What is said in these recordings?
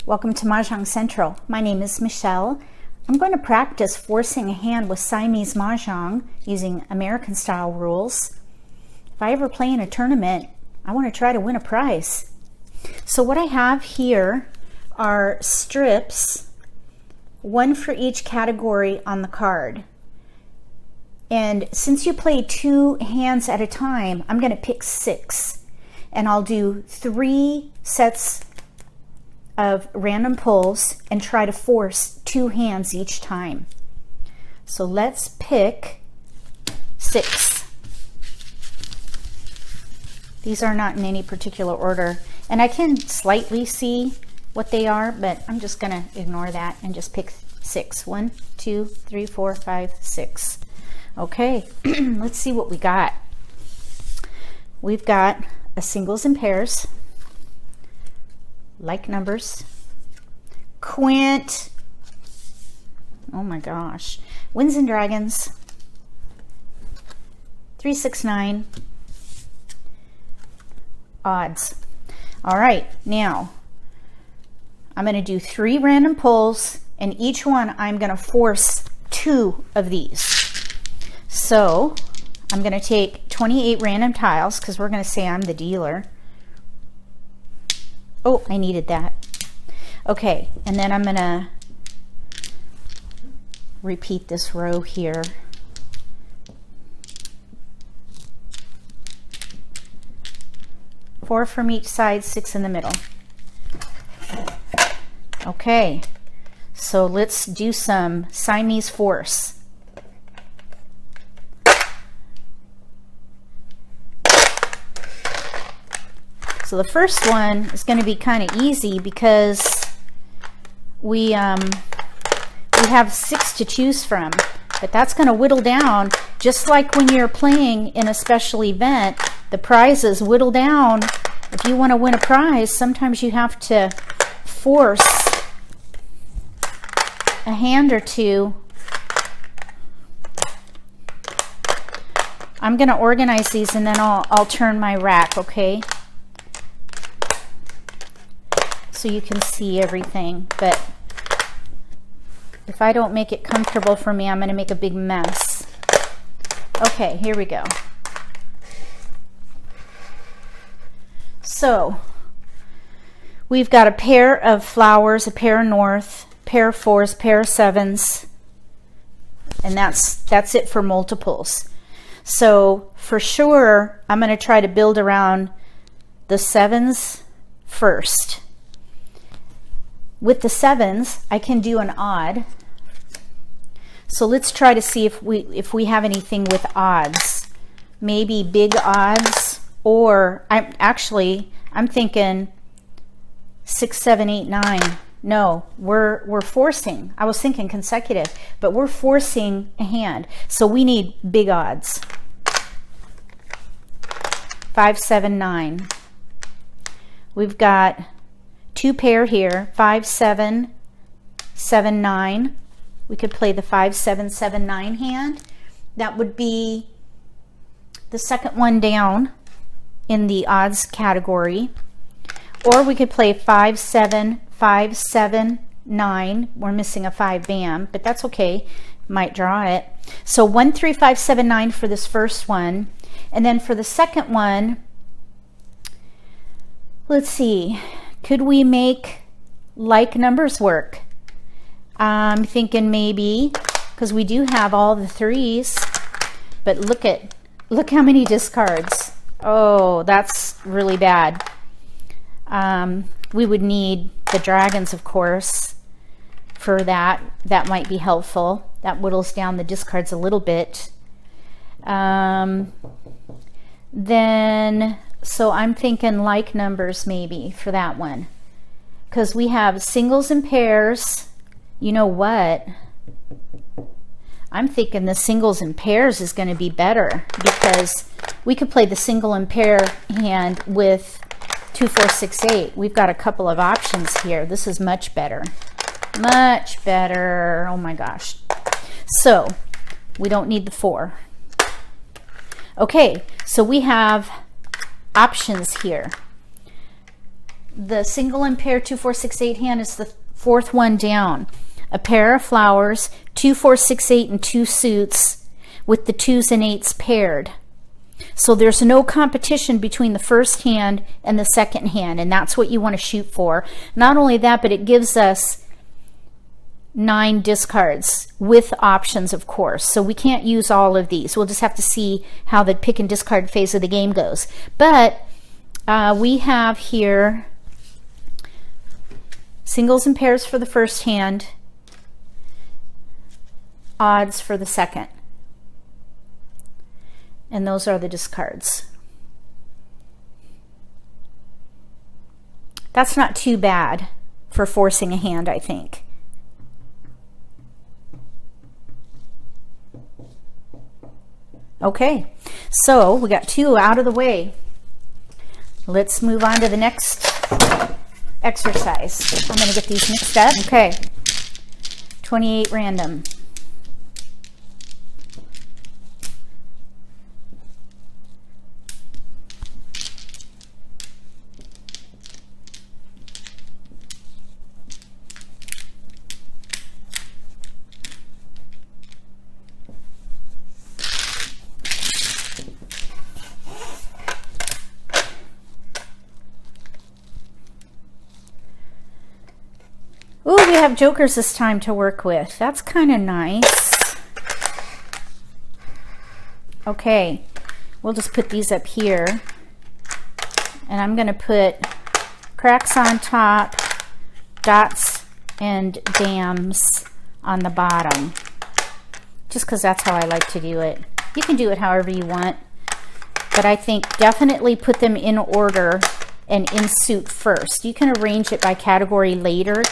Welcome to Mah Jongg Central. My name is Michele. I'm going to practice forcing a hand with Siamese Mah Jongg using American style rules. If I ever play in a tournament, I want to try to win a prize. So what I have here are strips, one for each category on the card. And since you play 2 hands at a time, I'm going to pick 6. And I'll do 3 sets of random pulls and try to force 2 hands each time. So let's pick 6. These are not in any particular order, and I can slightly see what they are, but I'm just gonna ignore that and just pick 6. 1, 2, 3, 4, 5, 6. Okay, let's see what we got. We've got a singles and pairs, like numbers, quint, oh my gosh, winds and dragons, 3, 6, 9, odds. All right, now I'm going to do 3 random pulls, and each one I'm going to force 2 of these. So I'm going to take 28 random tiles because we're going to say I'm the dealer. Oh, I needed that. Okay, and then I'm going to repeat this row here. Four from each side, 6 in the middle. Okay, so let's do some Siamese Force. So the first one is going to be kind of easy because we have 6 to choose from, but that's going to whittle down, just like when you're playing in a special event. The prizes whittle down. If you want to win a prize, sometimes you have to force a hand or 2. I'm going to organize these and then I'll turn my rack, okay? So you can see everything, but if I don't make it comfortable for me, I'm going to make a big mess. Okay, here we go. So we've got a pair of flowers, a pair of north, pair of 4s, pair of 7s, and that's it for multiples. So for sure, I'm going to try to build around the 7s first. With the 7s, I can do an odd. So let's try to see if we have anything with odds. Maybe big odds, or I'm thinking 6, 7, 8, 9. No, we're forcing. I was thinking consecutive, but we're forcing a hand. So we need big odds. 5, 7, 9. We've got 2 pair here, 5, 7, 7, 9. We could play the 5, 7, 7, 9 hand. That would be the second one down in the odds category. Or we could play 5, 7, 5, 7, 9. We're missing a 5 bam, but that's okay. Might draw it. So 1, 3, 5, 7, 9 for this first one. And then for the second one, let's see. Could we make like numbers work? I'm thinking maybe, because we do have all the 3s, but look how many discards. Oh, that's really bad. We would need the dragons, of course, for that. That might be helpful. That whittles down the discards a little bit. Then, so I'm thinking like numbers maybe for that one, because we have singles and pairs. You know what? I'm thinking the singles and pairs is going to be better, because we could play the single and pair hand with 2, 4, 6, 8. We've got a couple of options here. This is much better. Much better. Oh my gosh. So we don't need the 4. Okay, so we have options here. the single and pair 2, 4, 6, 8 hand is the fourth one down. A pair of flowers, 2, 4, 6, 8, and 2 suits with the 2s and 8s paired. So there's no competition between the first hand and the second hand, and that's what you want to shoot for. Not only that, but it gives us 9 discards with options, of course. So we can't use all of these. We'll just have to see how the pick and discard phase of the game goes. But we have here singles and pairs for the first hand, odds for the second. And those are the discards. That's not too bad for forcing a hand, I think. Okay, so we got 2 out of the way. Let's move on to the next exercise. I'm going to get these mixed up. Okay, 28 random. Ooh, we have jokers this time to work with. That's kind of nice. Okay, we'll just put these up here. And I'm going to put cracks on top, dots and dams on the bottom. Just because that's how I like to do it. You can do it however you want. But I think definitely put them in order and in suit first. You can arrange it by category later,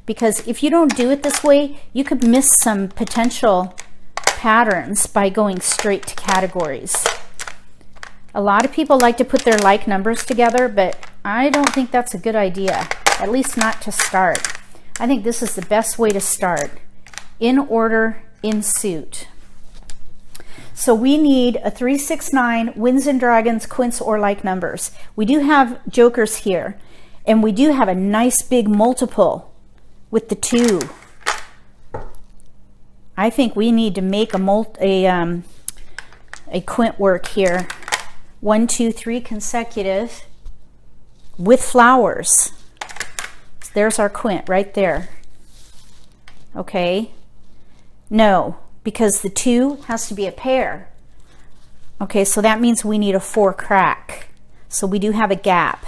because if you don't do it this way, you could miss some potential patterns by going straight to categories. A lot of people like to put their like numbers together, but I don't think that's a good idea, at least not to start. I think this is the best way to start, in order, in suit. So we need a 3, 6, 9, Winds and Dragons, quints, or like numbers. We do have jokers here, and we do have a nice big multiple with the 2. I think we need to make a quint work here. 1, 2, 3 consecutive with flowers. So there's our quint right there. Okay. No, because the 2 has to be a pair. Okay, so that means we need a 4 crack. So we do have a gap,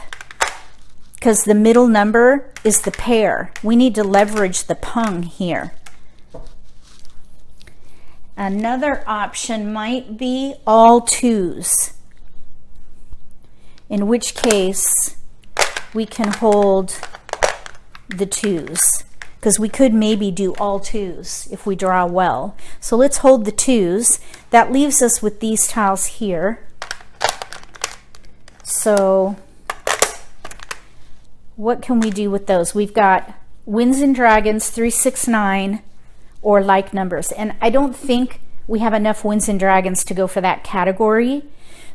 because the middle number is the pair. We need to leverage the pung here. Another option might be all 2s, in which case we can hold the 2s, because we could maybe do all 2s if we draw well. So let's hold the 2s. That leaves us with these tiles here. So what can we do with those? We've got Winds and Dragons, 3, 6, 9, or like numbers. And I don't think we have enough Winds and Dragons to go for that category.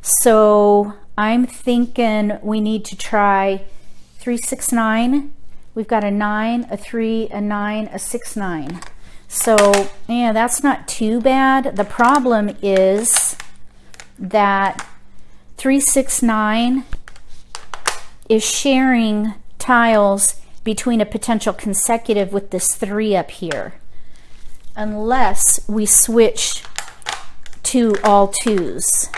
So I'm thinking we need to try 3, 6, 9. We've got a 9, a 3, a 9, a 6, 9. So yeah, that's not too bad. The problem is that 3, 6, 9 is sharing tiles between a potential consecutive with this 3 up here, unless we switch to all 2s,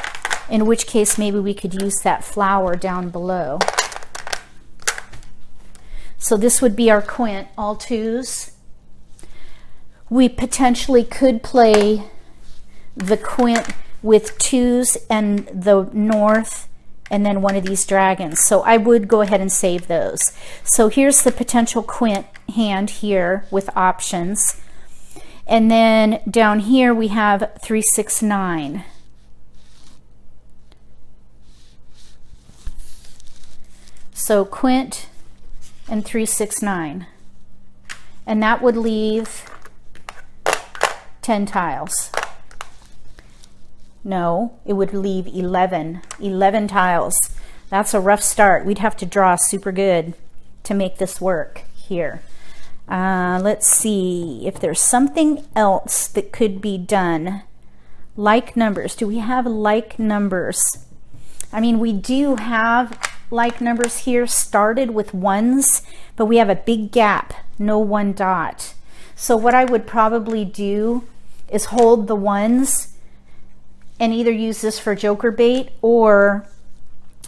in which case maybe we could use that flower down below. So this would be our quint, all 2s. We potentially could play the quint with 2s and the north, and then one of these dragons. So I would go ahead and save those. So here's the potential quint hand here with options. And then down here we have 3, 6, 9. So quint and 3, 6, 9. And that would leave 10 tiles. No, it would leave 11 tiles. That's a rough start. We'd have to draw super good. to make this work here. Let's see if there's something else that could be done. Like numbers. Do we have like numbers? I mean, we do have like numbers here started with ones, but we have a big gap, no one dot. So what I would probably do is hold the ones and either use this for joker bait, or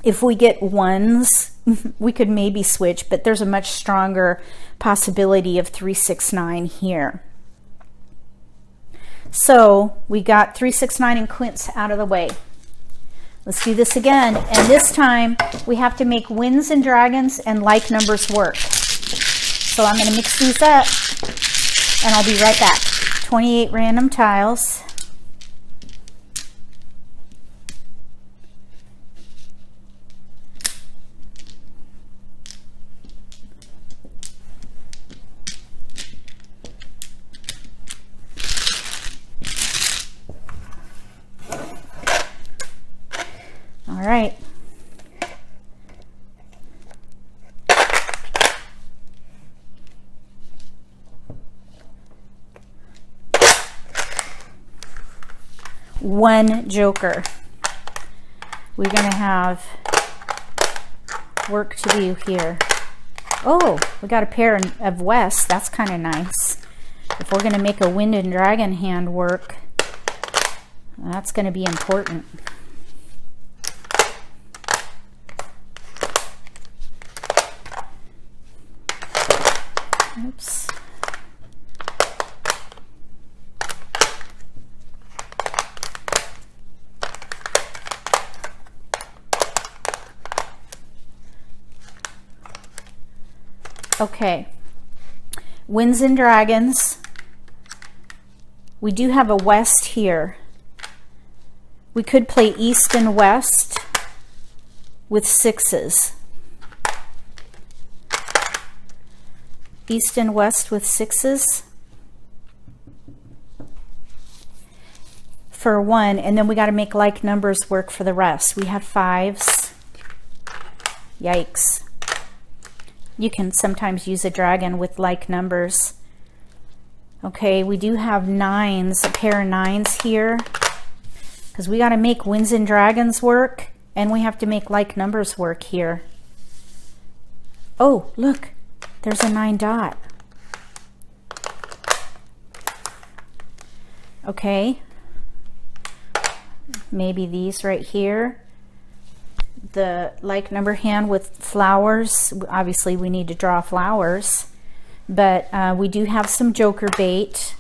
if we get ones, we could maybe switch, but there's a much stronger possibility of 3, 6, 9 here. So we got 3, 6, 9 and quints out of the way. Let's do this again, and this time we have to make winds and dragons and like numbers work. So I'm going to mix these up and I'll be right back. 28 random tiles. All right. One joker. We're going to have work to do here. Oh, we got a pair of west. That's kind of nice. If we're going to make a wind and dragon hand work, that's going to be important. Oops. Okay, winds and dragons. We do have a west here. We could play east and west with sixes. East and west with sixes for one, and then we got to make like numbers work for the rest. We have fives. Yikes. You can sometimes use a dragon with like numbers. Okay, we do have nines, a pair of nines here, because we got to make winds and dragons work, and we have to make like numbers work here. Oh, look, there's a 9 dot. Okay, maybe these right here. The like number hand with flowers. Obviously we need to draw flowers, but we do have some joker bait.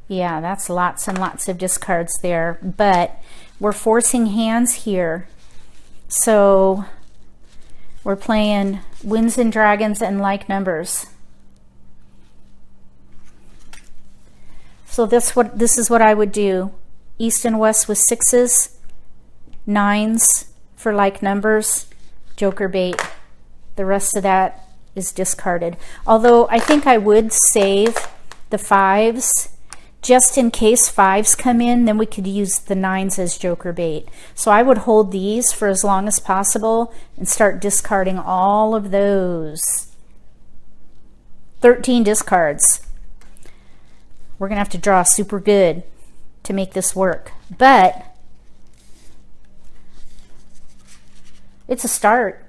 Yeah, that's lots and lots of discards there, but we're forcing hands here. So we're playing winds and dragons and like numbers. So this is what I would do. East and west with sixes, nines for like numbers, joker bait. The rest of that is discarded. Although I think I would save the fives just in case fives come in, then we could use the nines as joker bait. So I would hold these for as long as possible and start discarding all of those. 13 discards. We're gonna have to draw super good to make this work, but it's a start.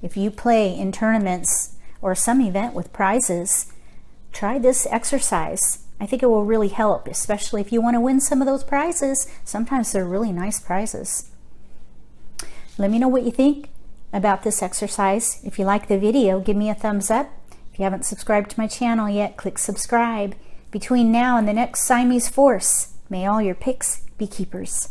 If you play in tournaments or some event with prizes, try this exercise. I think it will really help, especially if you want to win some of those prizes. Sometimes they're really nice prizes. Let me know what you think about this exercise. If you like the video, give me a thumbs up. If you haven't subscribed to my channel yet, click subscribe. Between now and the next Siamese Force, may all your picks be keepers.